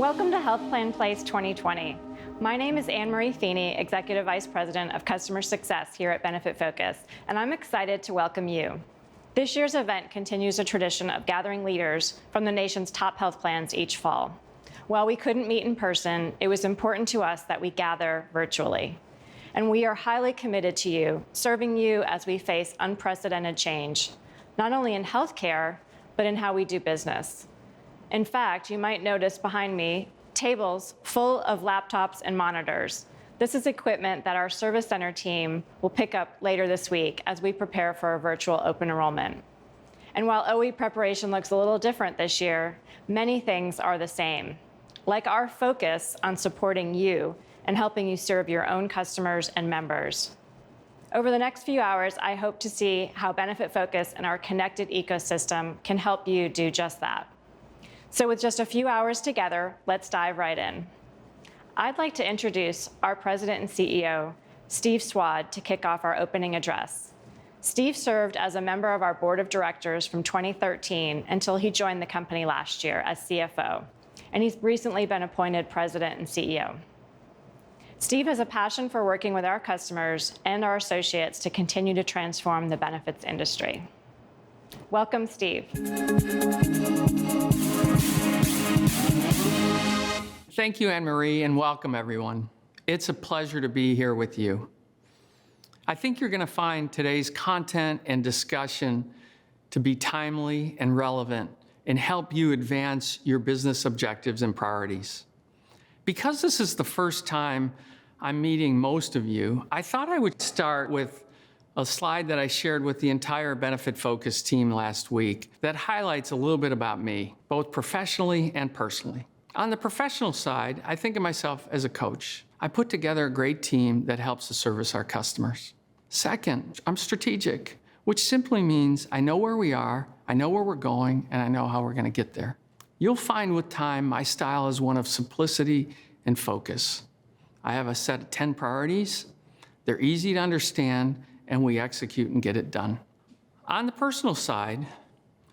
Welcome to Health Plan Place 2020. My name is Anne-Marie Feeney, Executive Vice President of Customer Success here at Benefitfocus, and I'm excited to welcome you. This year's event continues a tradition of gathering leaders from the nation's top health plans each fall. While we couldn't meet in person, it was important to us that we gather virtually. And we are highly committed to you, serving you as we face unprecedented change, not only in healthcare, but in how we do business. In fact, you might notice behind me tables full of laptops and monitors. This is equipment that our service center team will pick up later this week as we prepare for a virtual open enrollment. And while OE preparation looks a little different this year, many things are the same, like our focus on supporting you and helping you serve your own customers and members. Over the next few hours, I hope to see how Benefitfocus and our connected ecosystem can help you do just that. So with just a few hours together, let's dive right in. I'd like to introduce our President and CEO, Steve Swad, to kick off our opening address. Steve served as a member of our board of directors from 2013 until he joined the company last year as CFO, and he's recently been appointed President and CEO. Steve has a passion for working with our customers and our associates to continue to transform the benefits industry. Welcome, Steve. Thank you, Anne-Marie, and welcome, everyone. It's a pleasure to be here with you. I think you're going to find today's content and discussion to be timely and relevant and help you advance your business objectives and priorities. Because this is the first time I'm meeting most of you, I thought I would start with a slide that I shared with the entire Benefitfocus team last week that highlights a little bit about me, both professionally and personally. On the professional side, I think of myself as a coach. I put together a great team that helps to service our customers. Second, I'm strategic, which simply means I know where we are, I know where we're going, and I know how we're going to get there. You'll find with time my style is one of simplicity and focus. I have a set of 10 priorities. They're easy to understand, and we execute and get it done. On the personal side,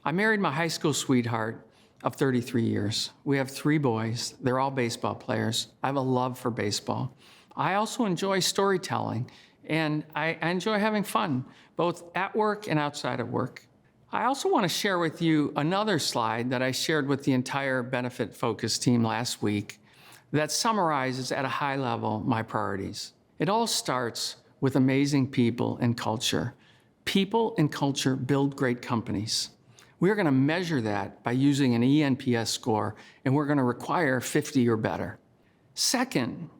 I married my high school sweetheart of 33 years. We have 3 boys. They're all baseball players. I have a love for baseball. I also enjoy storytelling, and I enjoy having fun, both at work and outside of work. I also want to share with you another slide that I shared with the entire Benefitfocus team last week that summarizes at a high level my priorities. It all starts with amazing people and culture. People and culture build great companies. We're going to measure that by using an eNPS score, and we're going to require 50 or better. Second,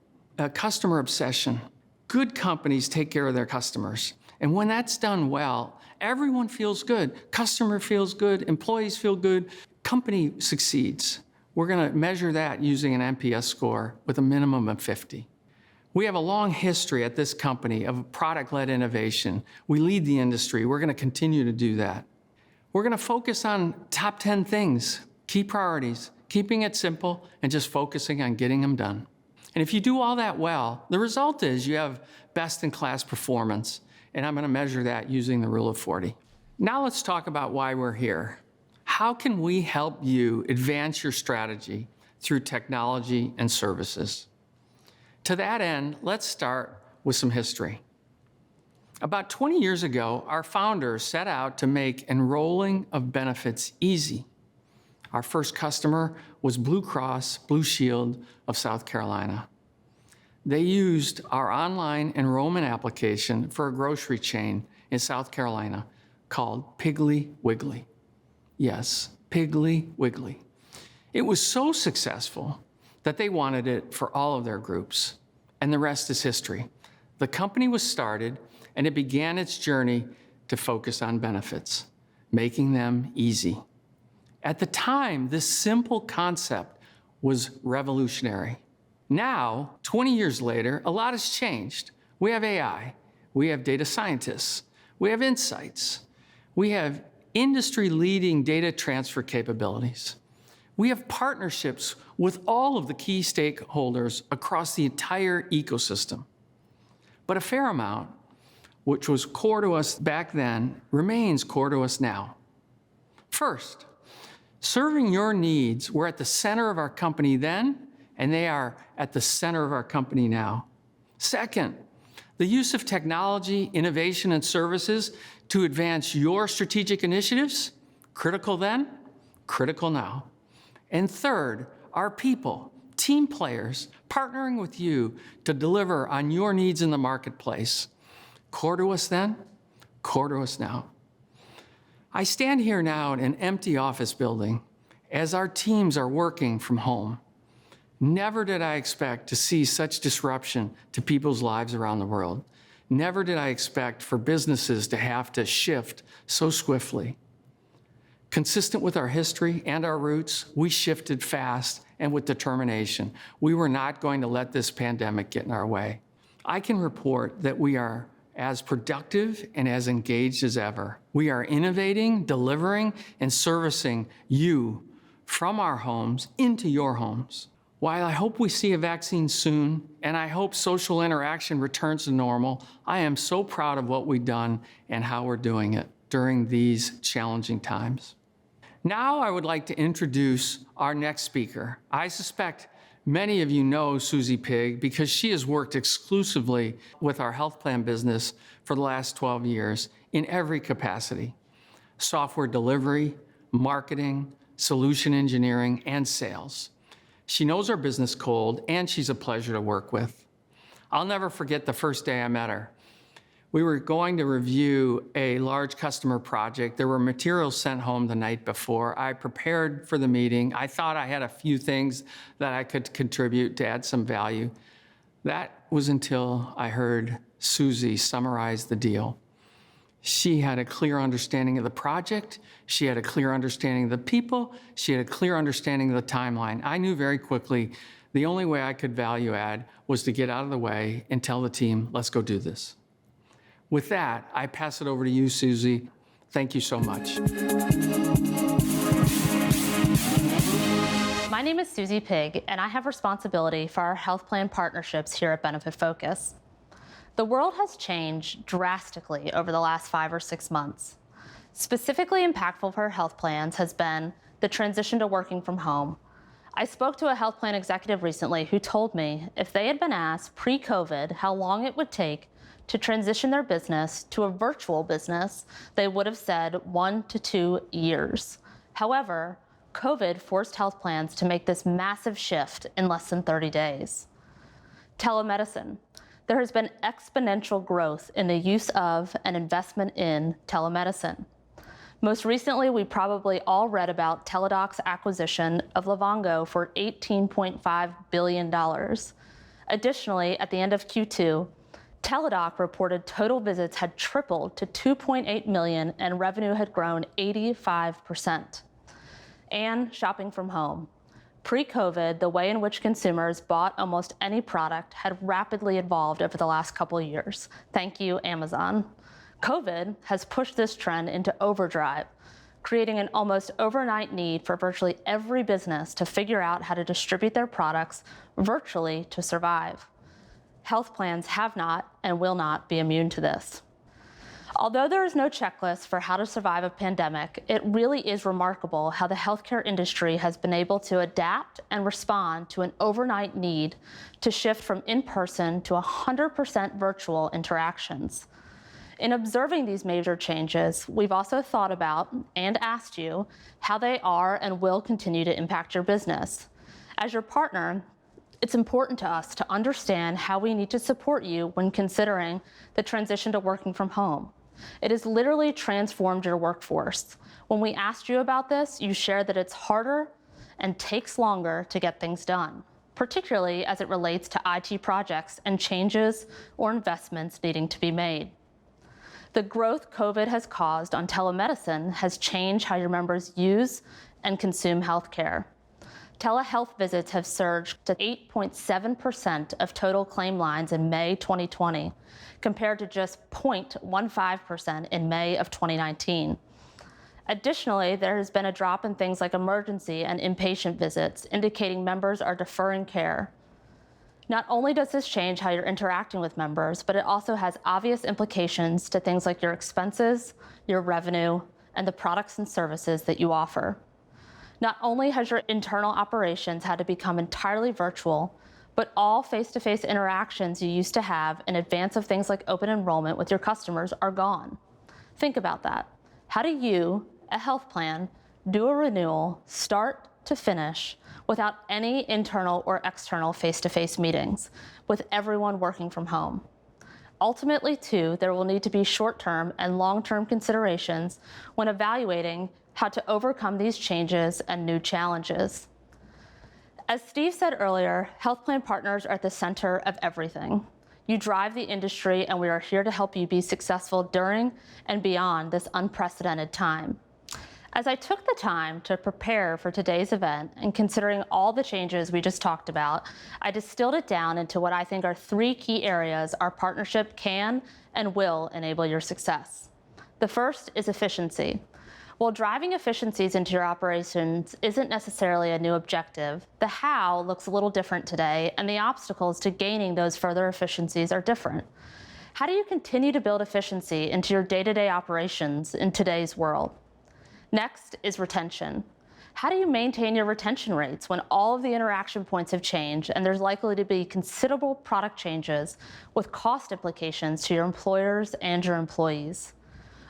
customer obsession. Good companies take care of their customers. And when that's done well, everyone feels good. Customer feels good, employees feel good, company succeeds. We're going to measure that using an NPS score with a minimum of 50. We have a long history at this company of product-led innovation. We lead the industry. We're going to continue to do that. We're going to focus on top 10 things, key priorities, keeping it simple and just focusing on getting them done. And if you do all that well, the result is you have best-in-class performance, and I'm going to measure that using the Rule of 40. Now let's talk about why we're here. How can we help you advance your strategy through technology and services? To that end, let's start with some history. About 20 years ago, our founders set out to make enrolling of benefits easy. Our first customer was Blue Cross Blue Shield of South Carolina. They used our online enrollment application for a grocery chain in South Carolina called Piggly Wiggly. Yes, Piggly Wiggly. It was so successful that they wanted it for all of their groups, and the rest is history. The company was started, and it began its journey to focus on benefits, making them easy. At the time, this simple concept was revolutionary. Now, 20 years later, a lot has changed. We have AI, we have data scientists, we have insights, we have industry-leading data transfer capabilities. We have partnerships with all of the key stakeholders across the entire ecosystem. But a fair amount, which was core to us back then, remains core to us now. First, Serving your needs were at the center of our company then, and they are at the center of our company now. Second, the use of technology, innovation, and services to advance your strategic initiatives, critical then, critical now. And third, our people, team players, partnering with you to deliver on your needs in the marketplace. Core to us then, core to us now. I stand here now in an empty office building as our teams are working from home. Never did I expect to see such disruption to people's lives around the world. Never did I expect for businesses to have to shift so swiftly. Consistent with our history and our roots, we shifted fast and with determination. We were not going to let this pandemic get in our way. I can report that we are as productive and as engaged as ever. We are innovating, delivering, and servicing you from our homes into your homes. While I hope we see a vaccine soon, and I hope social interaction returns to normal, I am so proud of what we've done and how we're doing it during these challenging times. Now I would like to introduce our next speaker. I suspect many of you know Susie Pigg because she has worked exclusively with our health plan business for the last 12 years in every capacity: software delivery, marketing, solution engineering, and sales. She knows our business cold, and she's a pleasure to work with. I'll never forget the first day I met her. We were going to review a large customer project. There were materials sent home the night before. I prepared for the meeting. I thought I had a few things that I could contribute to add some value. That was until I heard Susie summarize the deal. She had a clear understanding of the project. She had a clear understanding of the people. She had a clear understanding of the timeline. I knew very quickly the only way I could value add was to get out of the way and tell the team, let's go do this. With that, I pass it over to you, Susie. Thank you so much. My name is Susie Pigg, and I have responsibility for our health plan partnerships here at Benefitfocus. The world has changed drastically over the last 5 or 6 months. Specifically impactful for our health plans has been the transition to working from home. I spoke to a health plan executive recently who told me if they had been asked pre-COVID how long it would take to transition their business to a virtual business, they would have said 1 to 2 years. However, COVID forced health plans to make this massive shift in less than 30 days. Telemedicine. There has been exponential growth in the use of and investment in telemedicine. Most recently, we probably all read about Teladoc's acquisition of Livongo for $18.5 billion. Additionally, at the end of Q2, Teladoc reported total visits had tripled to 2.8 million and revenue had grown 85%. And shopping from home. Pre-COVID, the way in which consumers bought almost any product had rapidly evolved over the last couple of years. Thank you, Amazon. COVID has pushed this trend into overdrive, creating an almost overnight need for virtually every business to figure out how to distribute their products virtually to survive. Health plans have not and will not be immune to this. Although there is no checklist for how to survive a pandemic, it really is remarkable how the healthcare industry has been able to adapt and respond to an overnight need to shift from in-person to 100% virtual interactions. In observing these major changes, we've also thought about and asked you how they are and will continue to impact your business. As your partner, it's important to us to understand how we need to support you when considering the transition to working from home. It has literally transformed your workforce. When we asked you about this, you shared that it's harder and takes longer to get things done, particularly as it relates to IT projects and changes or investments needing to be made. The growth COVID has caused on telemedicine has changed how your members use and consume healthcare. Telehealth visits have surged to 8.7% of total claim lines in May 2020, compared to just 0.15% in May of 2019. Additionally, there has been a drop in things like emergency and inpatient visits, indicating members are deferring care. Not only does this change how you're interacting with members, but it also has obvious implications to things like your expenses, your revenue, and the products and services that you offer. Not only has your internal operations had to become entirely virtual, but all face-to-face interactions you used to have in advance of things like open enrollment with your customers are gone. Think about that. How do you, a health plan, do a renewal start to finish without any internal or external face-to-face meetings, with everyone working from home? Ultimately, too, there will need to be short-term and long-term considerations when evaluating how to overcome these changes and new challenges. As Steve said earlier, health plan partners are at the center of everything. You drive the industry, and we are here to help you be successful during and beyond this unprecedented time. As I took the time to prepare for today's event and considering all the changes we just talked about, I distilled it down into what I think are 3 key areas our partnership can and will enable your success. The first is efficiency. While driving efficiencies into your operations isn't necessarily a new objective, the how looks a little different today, and the obstacles to gaining those further efficiencies are different. How do you continue to build efficiency into your day-to-day operations in today's world? Next is retention. How do you maintain your retention rates when all of the interaction points have changed and there's likely to be considerable product changes with cost implications to your employers and your employees?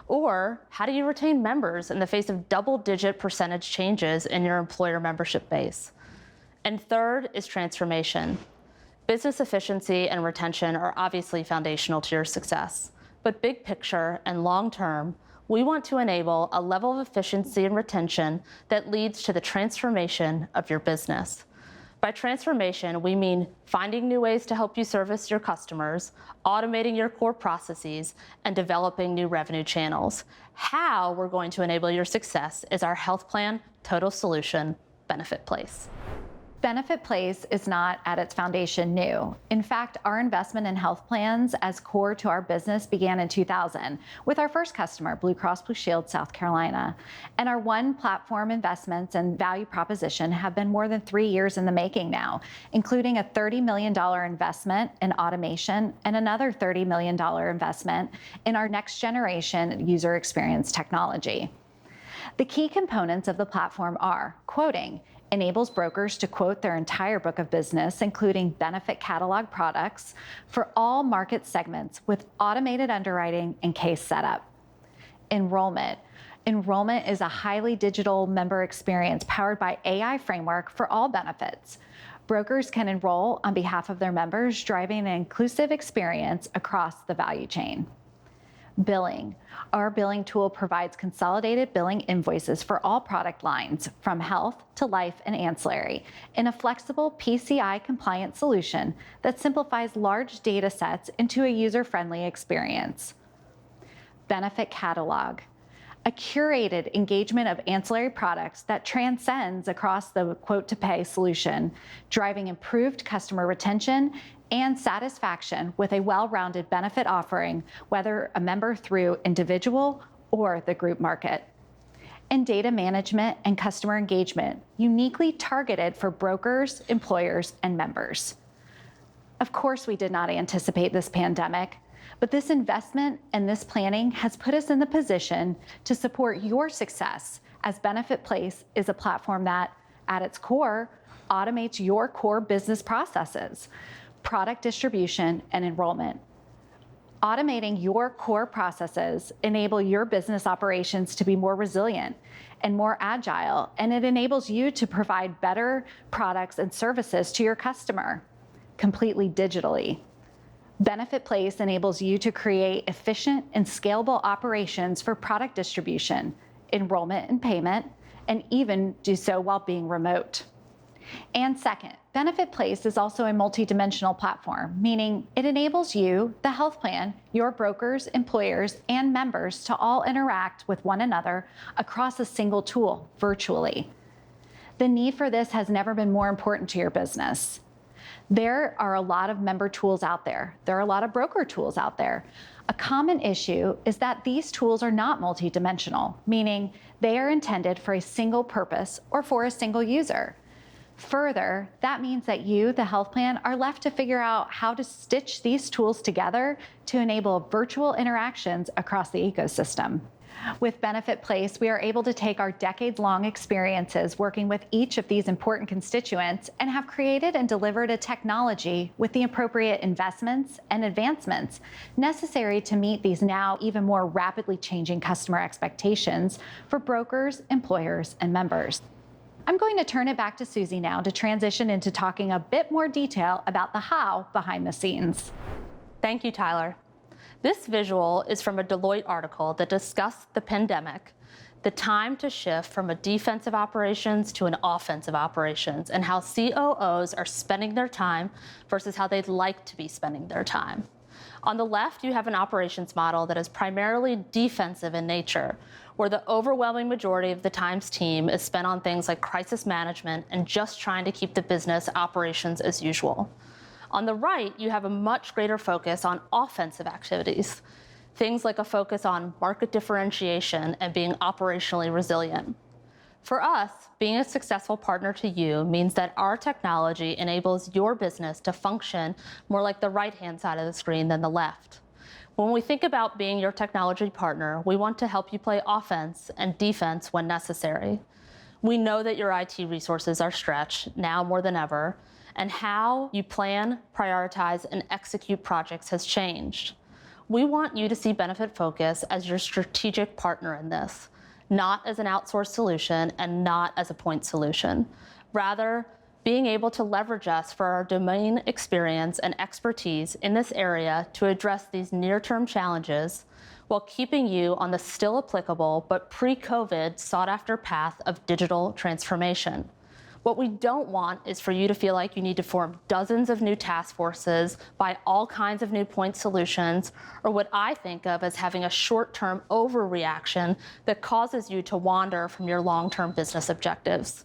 Or how do you retain members in the face of double-digit % changes in your employer membership base? And third is transformation. Business efficiency and retention are obviously foundational to your success, but big picture and long-term, we want to enable a level of efficiency and retention that leads to the transformation of your business. By transformation, we mean finding new ways to help you service your customers, automating your core processes, and developing new revenue channels. How we're going to enable your success is our health plan total solution, BenefitPlace. BenefitPlace is not at its foundation new. In fact, our investment in health plans as core to our business began in 2000 with our first customer, Blue Cross Blue Shield, South Carolina. And our one platform investments and value proposition have been more than 3 years in the making now, including a $30 million investment in automation and another $30 million investment in our next generation user experience technology. The key components of the platform are quoting, enables brokers to quote their entire book of business, including benefit catalog products, for all market segments with automated underwriting and case setup. Enrollment. Enrollment is a highly digital member experience powered by AI framework for all benefits. Brokers can enroll on behalf of their members, driving an inclusive experience across the value chain. Billing. Our billing tool provides consolidated billing invoices for all product lines, from health to life and ancillary, in a flexible PCI compliant solution that simplifies large data sets into a user-friendly experience. Benefit catalog. A curated engagement of ancillary products that transcends across the quote-to-pay solution, driving improved customer retention and satisfaction with a well-rounded benefit offering, whether a member through individual or the group market. And data management and customer engagement, uniquely targeted for brokers, employers, and members. Of course, we did not anticipate this pandemic, but this investment and this planning has put us in the position to support your success, as BenefitPlace is a platform that, at its core, automates your core business processes, product distribution, and enrollment. Automating your core processes enable your business operations to be more resilient and more agile, and it enables you to provide better products and services to your customer, completely digitally. BenefitPlace enables you to create efficient and scalable operations for product distribution, enrollment and payment, and even do so while being remote. And second, BenefitPlace is also a multidimensional platform, meaning it enables you, the health plan, your brokers, employers, and members to all interact with one another across a single tool, virtually. The need for this has never been more important to your business. There are a lot of member tools out there. There are a lot of broker tools out there. A common issue is that these tools are not multidimensional, meaning they are intended for a single purpose or for a single user. Further, that means that you, the health plan, are left to figure out how to stitch these tools together to enable virtual interactions across the ecosystem. With Benefit Place, we are able to take our decades-long experiences working with each of these important constituents and have created and delivered a technology with the appropriate investments and advancements necessary to meet these now even more rapidly changing customer expectations for brokers, employers, and members. I'm going to turn it back to Susie now to transition into talking a bit more detail about the how behind the scenes. Thank you, Tyler. This visual is from a Deloitte article that discussed the pandemic, the time to shift from a defensive operations to an offensive operations, and how COOs are spending their time versus how they'd like to be spending their time. On the left, you have an operations model that is primarily defensive in nature, where the overwhelming majority of the time's team is spent on things like crisis management and just trying to keep the business operations as usual. On the right, you have a much greater focus on offensive activities, things like a focus on market differentiation and being operationally resilient. For us, being a successful partner to you means that our technology enables your business to function more like the right-hand side of the screen than the left. When we think about being your technology partner, we want to help you play offense and defense when necessary. We know that your IT resources are stretched now more than ever, and how you plan, prioritize, and execute projects has changed. We want you to see Benefitfocus as your strategic partner in this, not as an outsourced solution and not as a point solution. Rather, being able to leverage us for our domain experience and expertise in this area to address these near-term challenges while keeping you on the still applicable but pre-COVID sought-after path of digital transformation. What we don't want is for you to feel like you need to form dozens of new task forces, buy all kinds of new point solutions, or what I think of as having a short-term overreaction that causes you to wander from your long-term business objectives.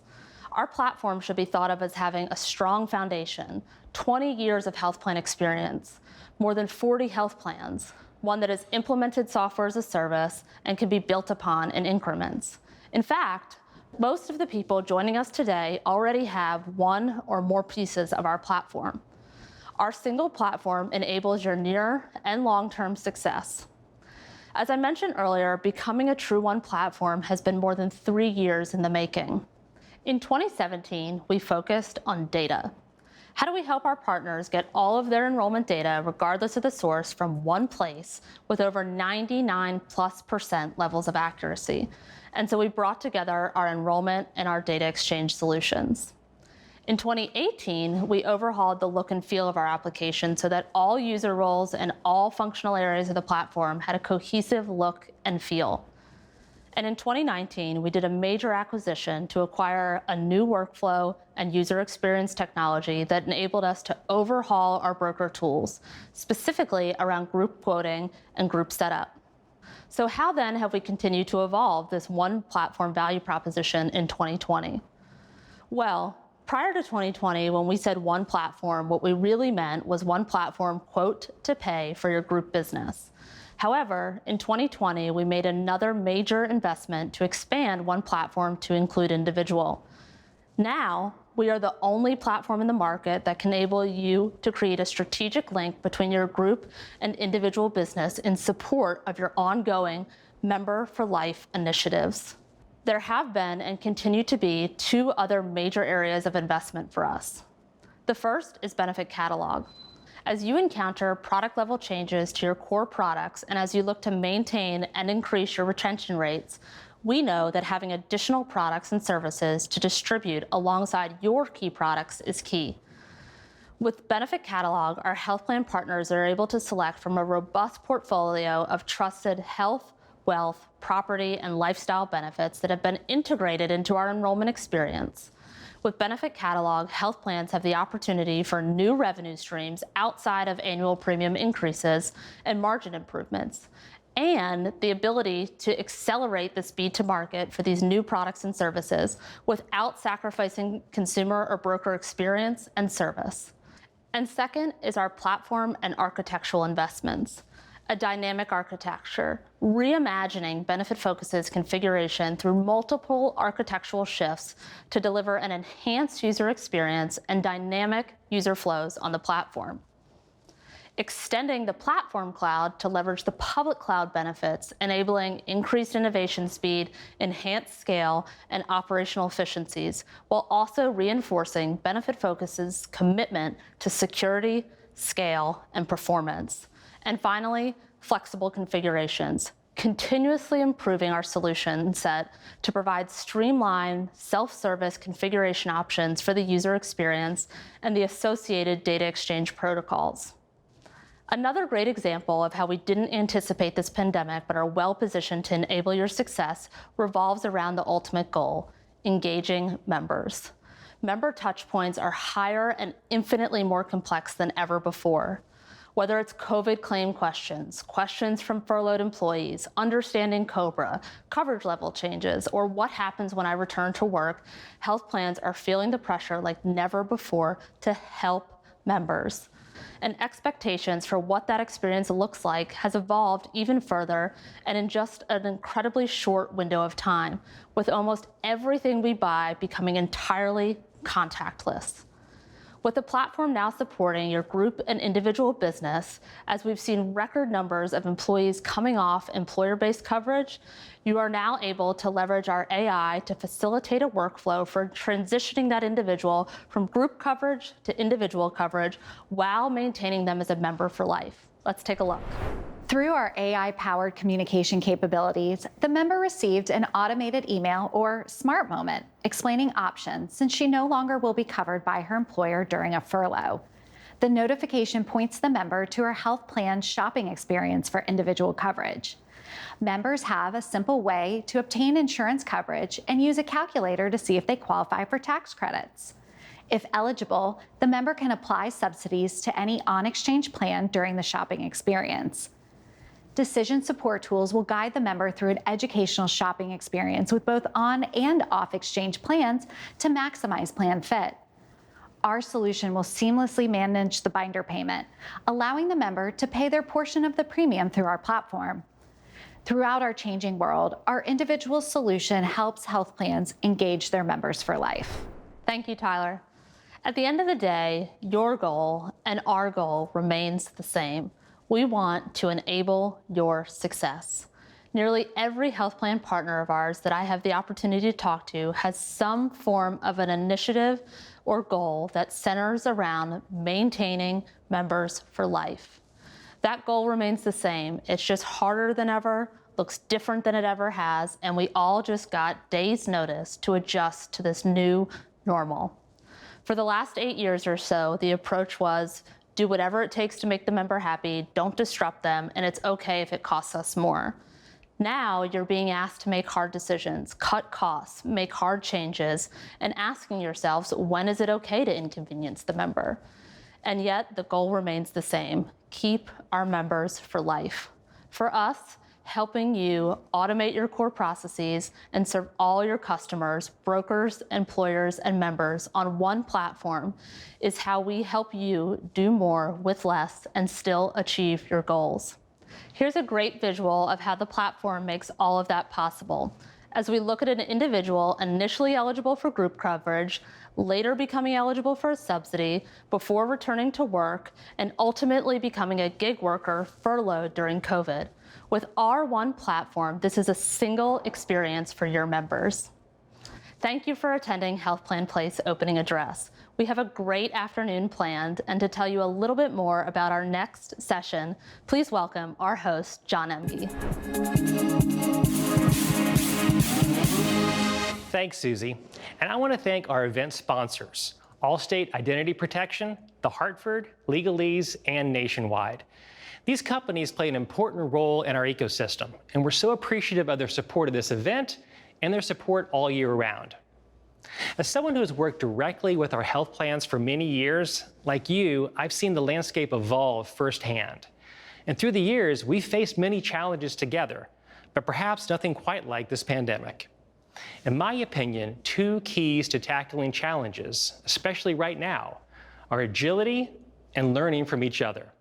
Our platform should be thought of as having a strong foundation, 20 years of health plan experience, more than 40 health plans, one that has implemented software as a service and can be built upon in increments. In fact, most of the people joining us today already have one or more pieces of our platform. Our single platform enables your near and long-term success. As I mentioned earlier, becoming a True One platform has been more than 3 years in the making. In 2017, we focused on data. How do we help our partners get all of their enrollment data, regardless of the source, from one place with over 99+% levels of accuracy? And so we brought together our enrollment and our data exchange solutions. In 2018, we overhauled the look and feel of our application so that all user roles and all functional areas of the platform had a cohesive look and feel. And in 2019, we did a major acquisition to acquire a new workflow and user experience technology that enabled us to overhaul our broker tools, specifically around group quoting and group setup. So how then have we continued to evolve this one platform value proposition in 2020? Well, prior to 2020, when we said one platform, what we really meant was one platform quote to pay for your group business. However, in 2020, we made another major investment to expand one platform to include individual. Now, we are the only platform in the market that can enable you to create a strategic link between your group and individual business in support of your ongoing Member for Life initiatives. There have been and continue to be 2 other major areas of investment for us. The first is Benefit Catalog. As you encounter product level changes to your core products and as you look to maintain and increase your retention rates, we know that having additional products and services to distribute alongside your key products is key. With Benefit Catalog, our health plan partners are able to select from a robust portfolio of trusted health, wealth, property, and lifestyle benefits that have been integrated into our enrollment experience. With Benefit Catalog, health plans have the opportunity for new revenue streams outside of annual premium increases and margin improvements, and the ability to accelerate the speed to market for these new products and services without sacrificing consumer or broker experience and service. And second is our platform and architectural investments. A dynamic architecture, reimagining Benefitfocus's configuration through multiple architectural shifts to deliver an enhanced user experience and dynamic user flows on the platform. extending the platform cloud to leverage the public cloud benefits, enabling increased innovation speed, enhanced scale, and operational efficiencies, while also reinforcing Benefitfocus's commitment to security, scale, and performance. And finally, flexible configurations, continuously improving our solution set to provide streamlined, self-service configuration options for the user experience and the associated data exchange protocols. Another great example of how we didn't anticipate this pandemic but are well positioned to enable your success revolves around the ultimate goal, engaging members. Member touchpoints are higher and infinitely more complex than ever before. Whether it's COVID claim questions, questions from furloughed employees, understanding COBRA, coverage level changes, or what happens when I return to work, health plans are feeling the pressure like never before to help members. And expectations for what that experience looks like has evolved even further and in just an incredibly short window of time, with almost everything we buy becoming entirely contactless. With the platform now supporting your group and individual business, as we've seen record numbers of employees coming off employer-based coverage, you are now able to leverage our AI to facilitate a workflow for transitioning that individual from group coverage to individual coverage while maintaining them as a member for life. Let's take a look. Through our AI-powered communication capabilities, the member received an automated email or smart moment explaining options since she no longer will be covered by her employer during a furlough. The notification points the member to her health plan shopping experience for individual coverage. Members have a simple way to obtain insurance coverage and use a calculator to see if they qualify for tax credits. If eligible, the member can apply subsidies to any on-exchange plan during the shopping experience. Decision support tools will guide the member through an educational shopping experience with both on and off exchange plans to maximize plan fit. Our solution will seamlessly manage the binder payment, allowing the member to pay their portion of the premium through our platform. Throughout our changing world, our individual solution helps health plans engage their members for life. Thank you, Tyler. At the end of the day, your goal and our goal remains the same. We want to enable your success. Nearly every health plan partner of ours that I have the opportunity to talk to has some form of an initiative or goal that centers around maintaining members for life. That goal remains the same. It's just harder than ever, looks different than it ever has, and we all just got days' notice to adjust to this new normal. For the last 8 years or so, the approach was do whatever it takes to make the member happy, don't disrupt them, and it's okay if it costs us more. Now you're being asked to make hard decisions, cut costs, make hard changes, and asking yourselves, when is it okay to inconvenience the member? And yet the goal remains the same, keep our members for life. For us, helping you automate your core processes and serve all your customers, brokers, employers, and members on one platform is how we help you do more with less and still achieve your goals. Here's a great visual of how the platform makes all of that possible. As we look at an individual initially eligible for group coverage, later becoming eligible for a subsidy, before returning to work, and ultimately becoming a gig worker furloughed during COVID. With our one platform, this is a single experience for your members. Thank you for attending Health Plan Place opening address. We have a great afternoon planned, and to tell you a little bit more about our next session, please welcome our host, John Emge. Thanks, Susie. And I want to thank our event sponsors, Allstate Identity Protection, The Hartford, Legalese, and Nationwide. These companies play an important role in our ecosystem, and we're so appreciative of their support of this event and their support all year round. As someone who has worked directly with our health plans for many years, like you, I've seen the landscape evolve firsthand. And through the years, we've faced many challenges together, but perhaps nothing quite like this pandemic. In my opinion, two keys to tackling challenges, especially right now, are agility and learning from each other.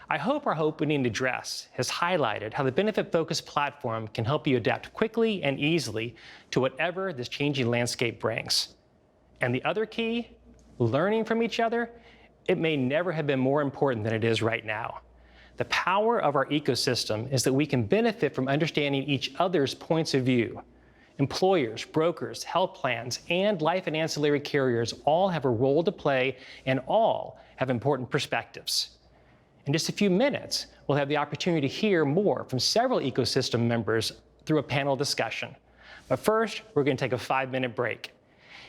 I hope our opening address has highlighted how the Benefitfocus platform can help you adapt quickly and easily to whatever this changing landscape brings. And the other key, learning from each other, it may never have been more important than it is right now. The power of our ecosystem is that we can benefit from understanding each other's points of view. Employers, brokers, health plans, and life and ancillary carriers all have a role to play and all have important perspectives. In just a few minutes, we'll have the opportunity to hear more from several ecosystem members through a panel discussion. But first, we're going to take a 5-minute break.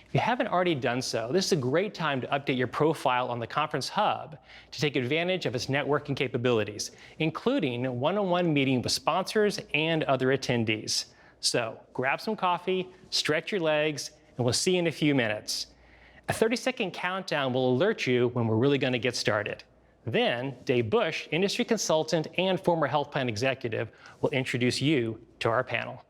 If you haven't already done so, this is a great time to update your profile on the Conference Hub to take advantage of its networking capabilities, including one-on-one meeting with sponsors and other attendees. So grab some coffee, stretch your legs, and we'll see you in a few minutes. A 30-second countdown will alert you when we're really going to get started. Then Dave Bush, industry consultant and former health plan executive, will introduce you to our panel.